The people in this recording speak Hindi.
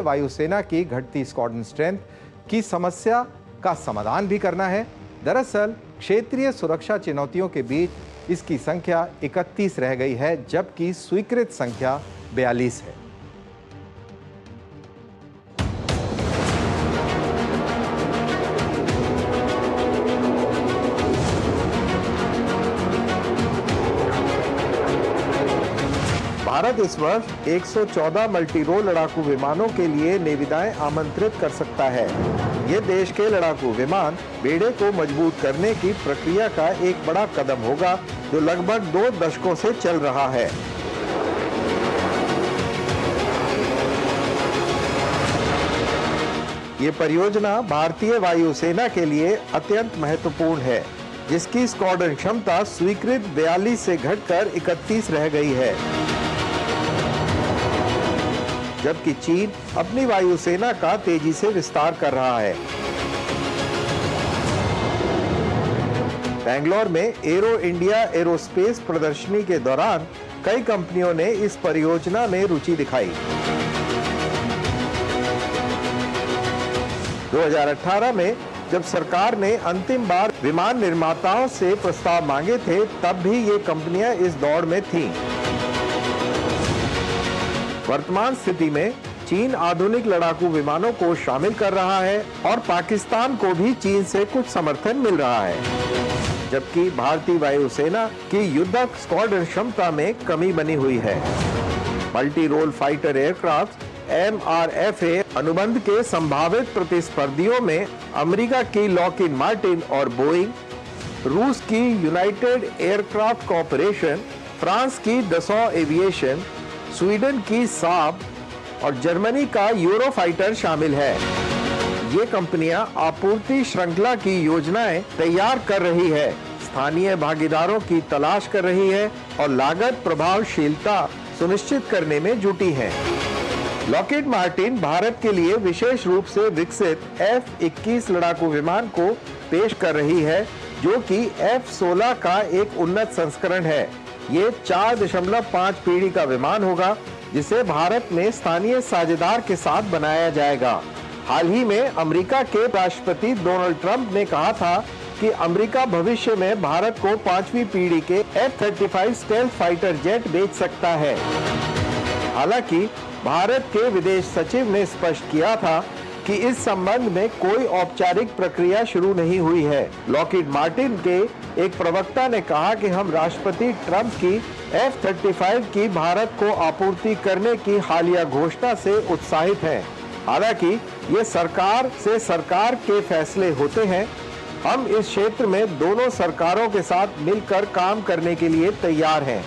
वायुसेना की घटती स्क्वाड्रन स्ट्रेंथ की समस्या का समाधान भी करना है। दरअसल क्षेत्रीय सुरक्षा चुनौतियों के बीच इसकी संख्या 31 रह गई है, जबकि स्वीकृत संख्या 42 है। भारत इस वर्ष 114 मल्टी रोल लड़ाकू विमानों के लिए निविदाएं आमंत्रित कर सकता है। ये देश के लड़ाकू विमान बेड़े को मजबूत करने की प्रक्रिया का एक बड़ा कदम होगा, जो लगभग 2 दशकों से चल रहा है। ये परियोजना भारतीय वायुसेना के लिए अत्यंत महत्वपूर्ण है, जिसकी स्क्वाड्रन क्षमता स्वीकृत 42 से घटकर 31 रह गई है। जबकि चीन अपनी वायुसेना का तेजी से विस्तार कर रहा है। बेंगलोर में एरो इंडिया एरोस्पेस प्रदर्शनी के दौरान कई कंपनियों ने इस परियोजना में रुचि दिखाई। 2018 में जब सरकार ने अंतिम बार विमान निर्माताओं से प्रस्ताव मांगे थे, तब भी ये कंपनियां इस दौड़ में थीं। वर्तमान स्थिति में चीन आधुनिक लड़ाकू विमानों को शामिल कर रहा है और पाकिस्तान को भी चीन से कुछ समर्थन मिल रहा है, जबकि भारतीय वायुसेना की युद्धक स्क्वाड्रन क्षमता में कमी बनी हुई है। Multi role fighter aircraft MRFA अनुबंध के संभावित प्रतिस्पर्धियों में अमेरिका की लॉकहीड मार्टिन और बोइंग, रूस की यूनाइटेड एयरक्राफ्ट कॉरपोरेशन, फ्रांस की डसॉ एविएशन, स्वीडन की साब और जर्मनी का यूरोफाइटर शामिल है। ये कंपनियां आपूर्ति श्रृंखला की योजनाएं तैयार कर रही है, स्थानीय भागीदारों की तलाश कर रही है और लागत प्रभावशीलता सुनिश्चित करने में जुटी है। लॉकहीड मार्टिन भारत के लिए विशेष रूप से विकसित F-21 लड़ाकू विमान को पेश कर रही है, जो कि F-16 का एक उन्नत संस्करण है। ये 4.5 पीढ़ी का विमान होगा, जिसे भारत में स्थानीय साझेदार के साथ बनाया जाएगा। हाल ही में अमेरिका के राष्ट्रपति डोनाल्ड ट्रंप ने कहा था कि अमेरिका भविष्य में भारत को 5वीं पीढ़ी के F-35 स्टेल्थ फाइटर जेट बेच सकता है। हालांकि भारत के विदेश सचिव ने स्पष्ट किया था कि इस संबंध में कोई औपचारिक प्रक्रिया शुरू नहीं हुई है। लॉकहीड मार्टिन के एक प्रवक्ता ने कहा कि हम राष्ट्रपति ट्रंप की F-35 की भारत को आपूर्ति करने की हालिया घोषणा से उत्साहित हैं। हालांकि ये सरकार से सरकार के फैसले होते हैं। हम इस क्षेत्र में दोनों सरकारों के साथ मिलकर काम करने के लिए तैयार हैं।